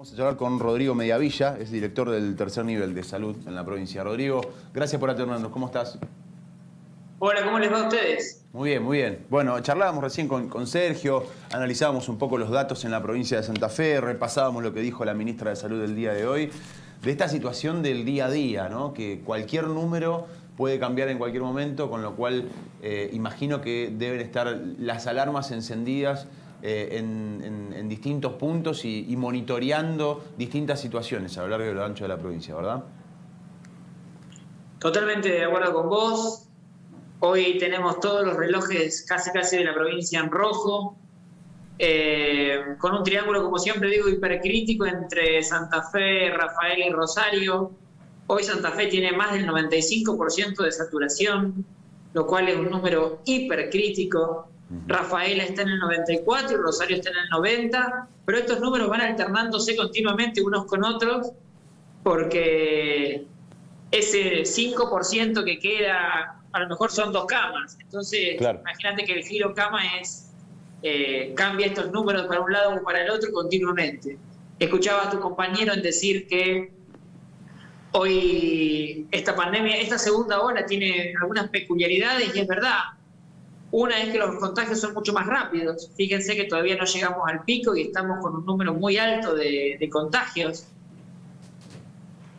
Vamos a charlar con Rodrigo Mediavilla, es director del tercer nivel de salud en la provincia. Rodrigo, gracias por atendernos. ¿Cómo estás? Hola, ¿cómo les va a ustedes? Muy bien, muy bien. Bueno, charlábamos recién con Sergio, analizábamos un poco los datos en la provincia de Santa Fe, repasábamos lo que dijo la ministra de Salud el día de hoy, de esta situación del día a día, ¿no? Que cualquier número puede cambiar en cualquier momento, con lo cual imagino que deben estar las alarmas encendidas en distintos puntos y monitoreando distintas situaciones a lo largo y a lo ancho de la provincia, ¿verdad? Totalmente de acuerdo con vos. Hoy tenemos todos los relojes casi de la provincia en rojo, con un triángulo, como siempre digo, hipercrítico entre Santa Fe, Rafael y Rosario. Hoy Santa Fe tiene más del 95% de saturación, lo cual es un número hipercrítico. Rafaela está en el 94 y Rosario está en el 90, pero estos números van alternándose continuamente unos con otros porque ese 5% que queda, a lo mejor son 2 camas. Entonces, claro, imagínate que el giro cama cambia estos números para un lado o para el otro continuamente. Escuchaba a tu compañero en decir que hoy esta pandemia, esta segunda ola tiene algunas peculiaridades y es verdad. Una es que los contagios son mucho más rápidos. Fíjense que todavía no llegamos al pico y estamos con un número muy alto de contagios.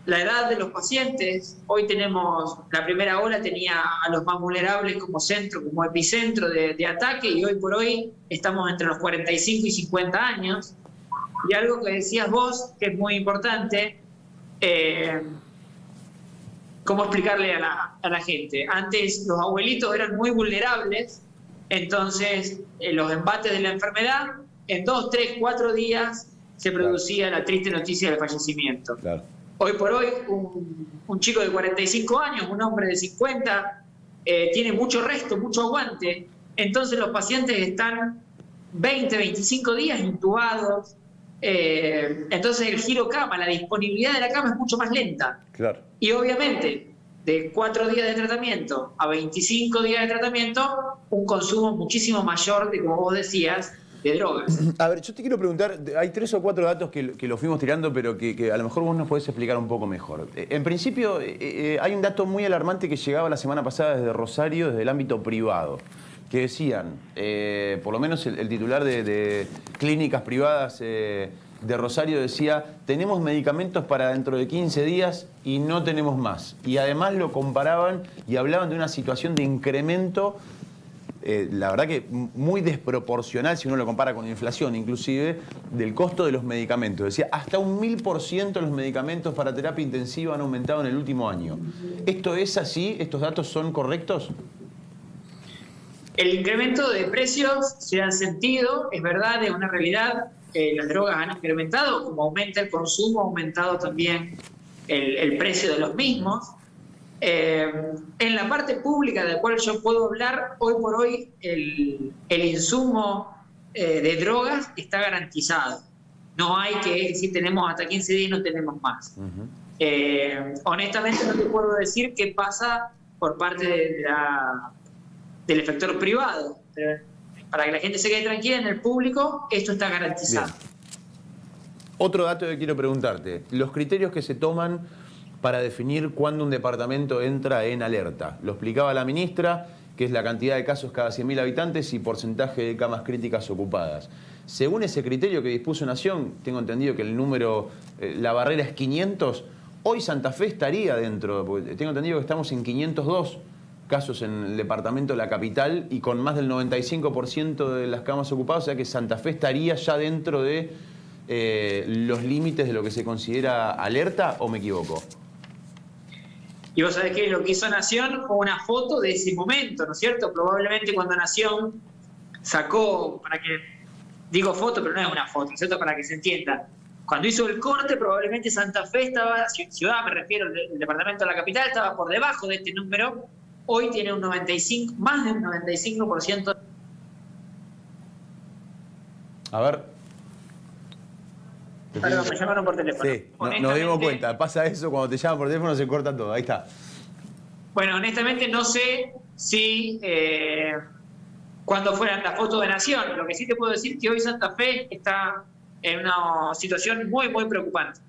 La edad de los pacientes, hoy tenemos, la primera ola tenía a los más vulnerables como centro, como epicentro de ataque, y hoy por hoy estamos entre los 45 y 50 años. Y algo que decías vos, que es muy importante, ¿cómo explicarle a la gente? Antes los abuelitos eran muy vulnerables, entonces los embates de la enfermedad, en 2, 3, 4 días se producía la triste noticia del fallecimiento. Claro. Hoy por hoy, un chico de 45 años, un hombre de 50, tiene mucho resto, mucho aguante. Entonces los pacientes están 20, 25 días intubados. Entonces el giro cama, la disponibilidad de la cama es mucho más lenta. Claro. Y obviamente, de 4 días de tratamiento a 25 días de tratamiento, un consumo muchísimo mayor de, como vos decías, de drogas. A ver, yo te quiero preguntar, hay 3 o 4 datos que los fuimos tirando, pero que a lo mejor vos nos podés explicar un poco mejor. En principio, hay un dato muy alarmante que llegaba la semana pasada desde Rosario, desde el ámbito privado, que decían, por lo menos el titular de clínicas privadas de Rosario decía, tenemos medicamentos para dentro de 15 días y no tenemos más. Y además lo comparaban y hablaban de una situación de incremento, la verdad que muy desproporcional si uno lo compara con inflación, inclusive, del costo de los medicamentos. Decía, hasta un 1000% los medicamentos para terapia intensiva han aumentado en el último año. ¿Esto es así? ¿Estos datos son correctos? El incremento de precios se han sentido, es verdad, es una realidad. Las drogas han incrementado, como aumenta el consumo, ha aumentado también el precio de los mismos. En la parte pública de la cual yo puedo hablar, hoy por hoy el insumo de drogas está garantizado. No hay que decir tenemos hasta 15 días y no tenemos más. Honestamente no te puedo decir qué pasa por parte del efector privado. Para que la gente se quede tranquila, en el público esto está garantizado. Bien. Otro dato que quiero preguntarte, los criterios que se toman para definir cuándo un departamento entra en alerta. Lo explicaba la ministra, que es la cantidad de casos cada 100.000 habitantes y porcentaje de camas críticas ocupadas. Según ese criterio que dispuso Nación, tengo entendido que el número, la barrera es 500, hoy Santa Fe estaría dentro, porque tengo entendido que estamos en 502 casos en el departamento de la capital y con más del 95% de las camas ocupadas, o sea que Santa Fe estaría ya dentro de los límites de lo que se considera alerta, ¿o me equivoco? Y vos sabés que lo que hizo Nación fue una foto de ese momento, ¿no es cierto? Probablemente cuando Nación sacó, para que, digo foto, pero no es una foto, ¿no es cierto? Para que se entienda. Cuando hizo el corte, probablemente Santa Fe estaba, ciudad me refiero, el departamento de la capital, estaba por debajo de este número. Hoy tiene un 95, más de un 95%. A ver. Perdón, me llamaron por teléfono. Sí, nos dimos cuenta. Pasa eso, cuando te llaman por teléfono se corta todo. Ahí está. Bueno, honestamente no sé si cuando fueran las fotos de Nación. Lo que sí te puedo decir es que hoy Santa Fe está en una situación muy, muy preocupante.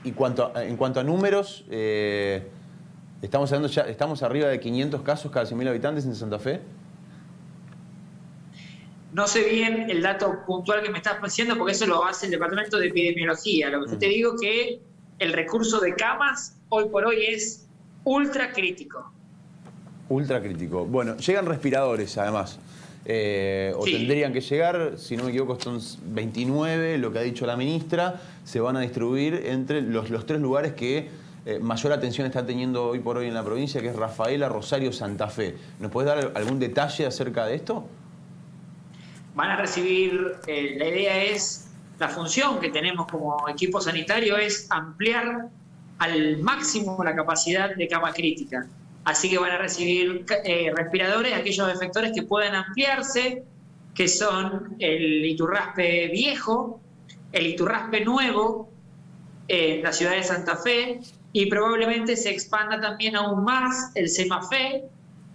Y en cuanto a números, estamos hablando ya, estamos arriba de 500 casos cada 100.000 habitantes en Santa Fe. No sé bien el dato puntual que me estás diciendo, porque eso lo hace el Departamento de Epidemiología. Lo que yo te digo es que el recurso de camas hoy por hoy es ultra crítico. Ultra crítico. Bueno, llegan respiradores además. O Sí. tendrían que llegar, si no me equivoco, son 29, lo que ha dicho la ministra, se van a distribuir entre los 3 lugares que mayor atención está teniendo hoy por hoy en la provincia, que es Rafaela, Rosario, Santa Fe. ¿Nos podés dar algún detalle acerca de esto? Van a recibir, la idea es, la función que tenemos como equipo sanitario es ampliar al máximo la capacidad de cama crítica. Así que van a recibir respiradores, aquellos efectores que puedan ampliarse, que son el Iturraspe viejo, el Iturraspe nuevo, en la ciudad de Santa Fe, y probablemente se expanda también aún más el Semafé,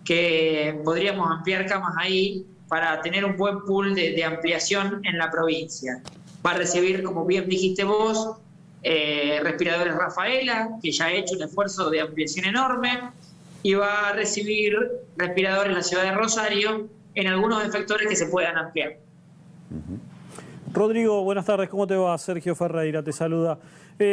que podríamos ampliar camas ahí para tener un buen pool de ampliación en la provincia. Va a recibir, como bien dijiste vos, respiradores Rafaela, que ya ha hecho un esfuerzo de ampliación enorme, y va a recibir respiradores en la ciudad de Rosario en algunos efectores que se puedan ampliar. Rodrigo, buenas tardes, ¿cómo te va? Sergio Ferreira te saluda.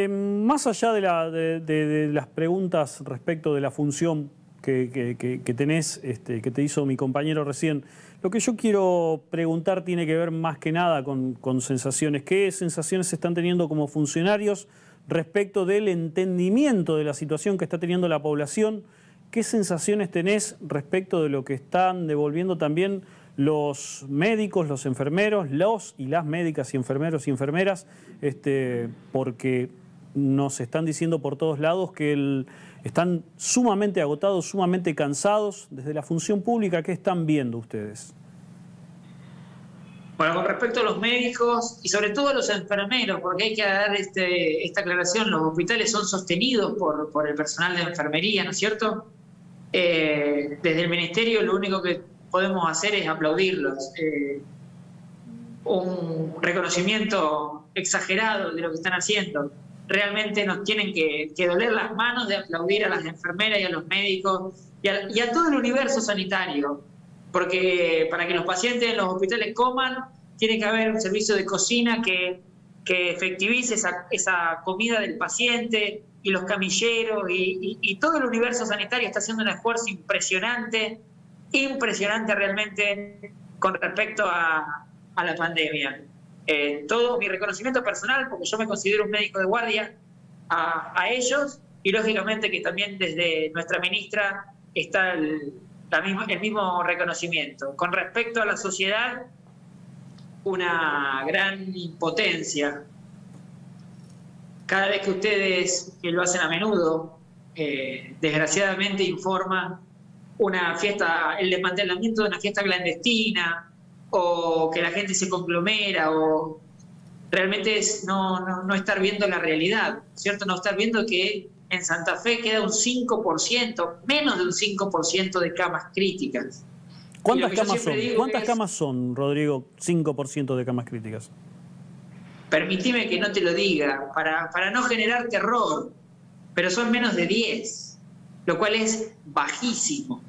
Más allá de las preguntas respecto de la función que tenés, que te hizo mi compañero recién, lo que yo quiero preguntar tiene que ver más que nada con sensaciones. ¿Qué sensaciones están teniendo como funcionarios respecto del entendimiento de la situación que está teniendo la población? ¿Qué sensaciones tenés respecto de lo que están devolviendo también los médicos, los enfermeros, los y las médicas y enfermeros y enfermeras? Porque nos están diciendo por todos lados que están sumamente agotados, sumamente cansados. Desde la función pública, ¿qué están viendo ustedes? Bueno, con respecto a los médicos y sobre todo a los enfermeros, porque hay que dar esta aclaración, los hospitales son sostenidos por el personal de enfermería, ¿no es cierto? Desde el Ministerio lo único que podemos hacer es aplaudirlos. Un reconocimiento exagerado de lo que están haciendo. Realmente nos tienen que doler las manos de aplaudir a las enfermeras y a los médicos y a todo el universo sanitario, porque para que los pacientes en los hospitales coman, tiene que haber un servicio de cocina que efectivice esa comida del paciente, y los camilleros y todo el universo sanitario está haciendo un esfuerzo impresionante realmente con respecto a la pandemia. Todo mi reconocimiento personal, porque yo me considero un médico de guardia, a ellos, y lógicamente que también desde nuestra ministra está el mismo reconocimiento. Con respecto a la sociedad, una gran impotencia. Cada vez que ustedes, que lo hacen a menudo, desgraciadamente informan el desmantelamiento de una fiesta clandestina, o que la gente se conglomera, o realmente es no estar viendo la realidad, ¿cierto? No estar viendo que en Santa Fe queda un 5%, menos de un 5% de camas críticas. ¿Cuántas camas son? ¿Cuántas camas son, Rodrigo, 5% de camas críticas? Permitime que no te lo diga, para no generar terror, pero son menos de 10, lo cual es bajísimo,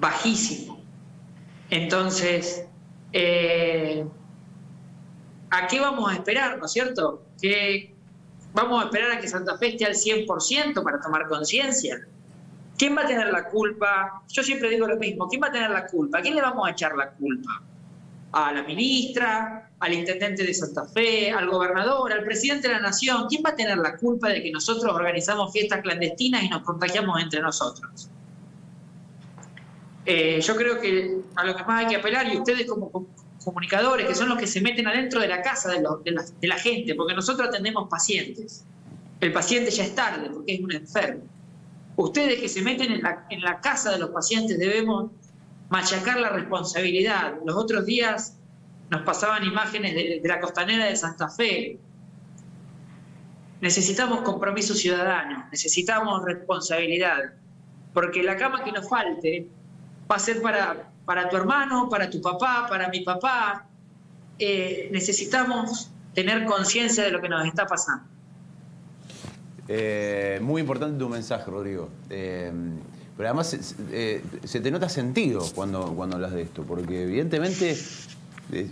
bajísimo. Entonces, ¿a qué vamos a esperar, no es cierto? ¿Que vamos a esperar a que Santa Fe esté al 100% para tomar conciencia? ¿Quién va a tener la culpa? Yo siempre digo lo mismo, ¿quién va a tener la culpa? ¿A quién le vamos a echar la culpa? ¿A la ministra? ¿Al intendente de Santa Fe? ¿Al gobernador? ¿Al presidente de la nación? ¿Quién va a tener la culpa de que nosotros organizamos fiestas clandestinas y nos contagiamos entre nosotros? Yo creo que a lo que más hay que apelar, y ustedes como comunicadores, que son los que se meten adentro de la casa de la gente, porque nosotros atendemos pacientes. El paciente ya es tarde porque es un enfermo. Ustedes que se meten en la casa de los pacientes, debemos machacar la responsabilidad. Los otros días nos pasaban imágenes de la costanera de Santa Fe. Necesitamos compromiso ciudadano, necesitamos responsabilidad, porque la cama que nos falte va a ser para tu hermano, para tu papá, para mi papá, necesitamos tener conciencia de lo que nos está pasando. Muy importante tu mensaje, Rodrigo. Pero además se te nota sentido cuando hablas de esto, porque evidentemente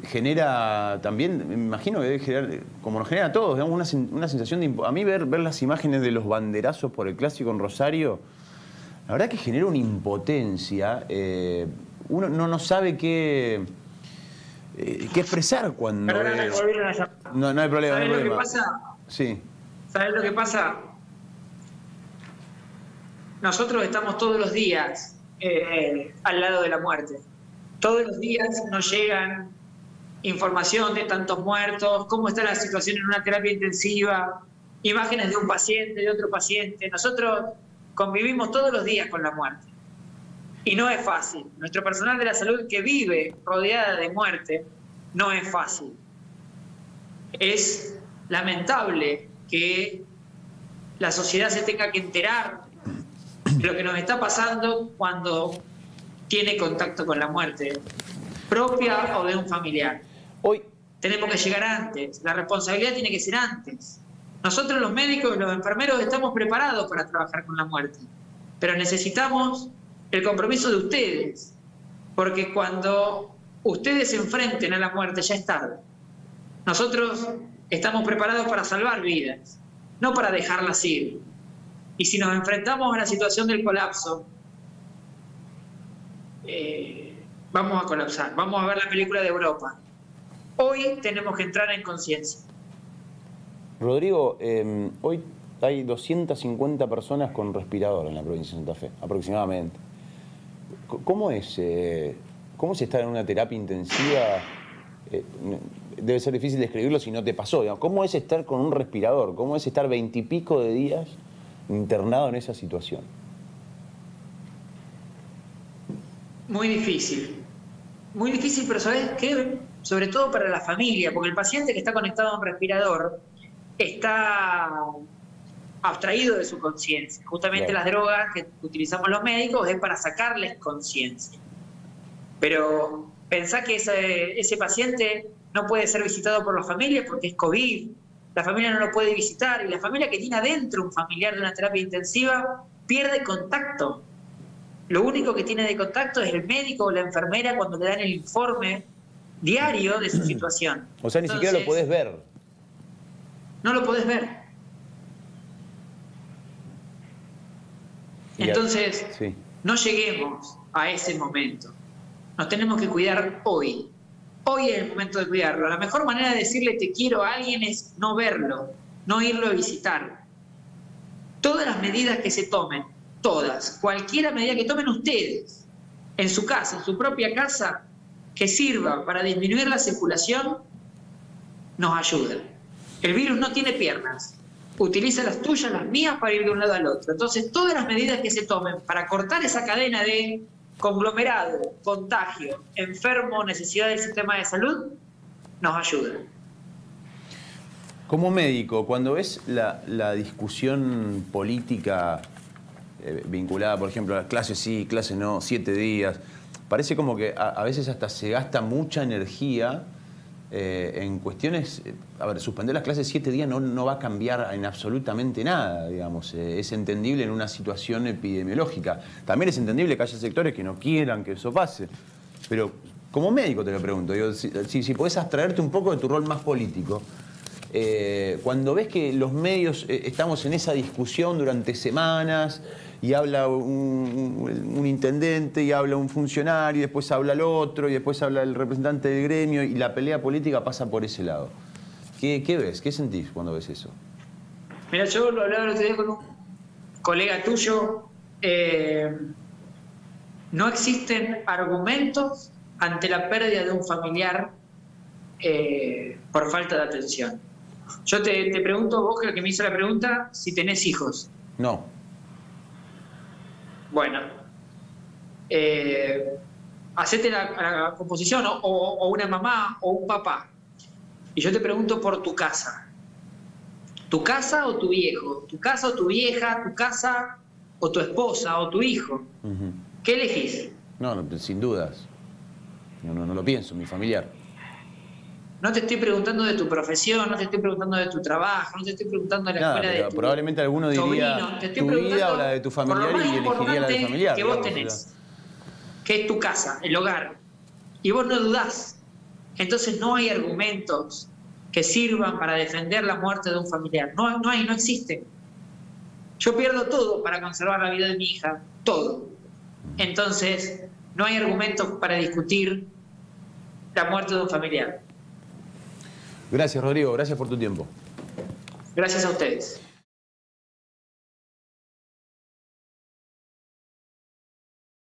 genera también, me imagino que debe generar, como nos genera a todos, digamos, una sensación de... A mí ver las imágenes de los banderazos por el Clásico en Rosario, la verdad que genera una impotencia. Uno no sabe qué expresar cuando... Perdóname, no hay problema. ¿Sabes no hay lo que problema. pasa? Sí. ¿Sabes lo que pasa? Nosotros estamos todos los días al lado de la muerte. Todos los días nos llegan información de tantos muertos, cómo está la situación en una terapia intensiva, imágenes de un paciente, de otro paciente. Nosotros convivimos todos los días con la muerte. Y no es fácil. Nuestro personal de la salud que vive rodeada de muerte, no es fácil. Es lamentable que la sociedad se tenga que enterar de lo que nos está pasando cuando tiene contacto con la muerte propia o de un familiar. Hoy tenemos que llegar antes, la responsabilidad tiene que ser antes. Nosotros los médicos y los enfermeros estamos preparados para trabajar con la muerte, pero necesitamos el compromiso de ustedes, porque cuando ustedes se enfrenten a la muerte ya es tarde. Nosotros estamos preparados para salvar vidas, no para dejarlas ir. Y si nos enfrentamos a la situación del colapso, vamos a colapsar. Vamos a ver la película de Europa. Hoy tenemos que entrar en conciencia. Rodrigo, hoy hay 250 personas con respirador en la provincia de Santa Fe, aproximadamente. ¿Cómo es estar en una terapia intensiva? Debe ser difícil describirlo si no te pasó, digamos. ¿Cómo es estar con un respirador? ¿Cómo es estar 20 y pico de días internado en esa situación? Muy difícil, pero ¿sabes qué? Sobre todo para la familia, porque el paciente que está conectado a un respirador está abstraído de su conciencia. Justamente las drogas que utilizamos los médicos es para sacarles conciencia. Pero pensá que ese paciente no puede ser visitado por la familia porque es COVID. La familia no lo puede visitar y la familia que tiene adentro un familiar de una terapia intensiva pierde contacto. Lo único que tiene de contacto es el médico o la enfermera cuando le dan el informe diario de su situación. O sea, ni siquiera lo podés ver. No lo podés ver. Entonces, sí, no lleguemos a ese momento. Nos tenemos que cuidar hoy. Hoy es el momento de cuidarlo. La mejor manera de decirle te quiero a alguien es no verlo, no irlo a visitar. Todas las medidas que se tomen, todas, cualquiera medida que tomen ustedes, en su casa, en su propia casa, que sirva para disminuir la circulación, nos ayuda. El virus no tiene piernas. Utiliza las tuyas, las mías, para ir de un lado al otro. Entonces, todas las medidas que se tomen para cortar esa cadena de conglomerado, contagio, enfermo, necesidad del sistema de salud, nos ayudan. Como médico, cuando ves la discusión política vinculada, por ejemplo, a clase sí, clase no, 7 días, parece como que a veces hasta se gasta mucha energía en cuestiones... A ver, suspender las clases 7 días no va a cambiar en absolutamente nada, digamos. Es entendible en una situación epidemiológica. También es entendible que haya sectores que no quieran que eso pase. Pero como médico te lo pregunto, digo, si podés abstraerte un poco de tu rol más político, cuando ves que los medios estamos en esa discusión durante semanas y habla un intendente y habla un funcionario y después habla el otro y después habla el representante del gremio y la pelea política pasa por ese lado, ¿qué ves? ¿Qué sentís cuando ves eso? Mira, yo lo hablaba el otro día con un colega tuyo. No existen argumentos ante la pérdida de un familiar por falta de atención. Yo te pregunto, vos que me hizo la pregunta, si tenés hijos. No. Bueno, hacete la composición o una mamá o un papá. Y yo te pregunto por tu casa. ¿Tu casa o tu viejo? ¿Tu casa o tu vieja? ¿Tu casa o tu esposa o tu hijo? ¿Qué elegís? No, sin dudas. No lo pienso, mi familiar. No te estoy preguntando de tu profesión, no te estoy preguntando de tu trabajo, no te estoy preguntando de la Nada, escuela pero de tu probablemente alguno diría sobrino. Te estoy tu preguntando vida o la de tu familiar por lo más y elegiría la de importante familiar. que vos digamos, tenés, que es tu casa, el hogar. Y vos no dudás. Entonces no hay argumentos que sirvan para defender la muerte de un familiar. No existe. Yo pierdo todo para conservar la vida de mi hija, todo. Entonces no hay argumentos para discutir la muerte de un familiar. Gracias, Rodrigo. Gracias por tu tiempo. Gracias a ustedes.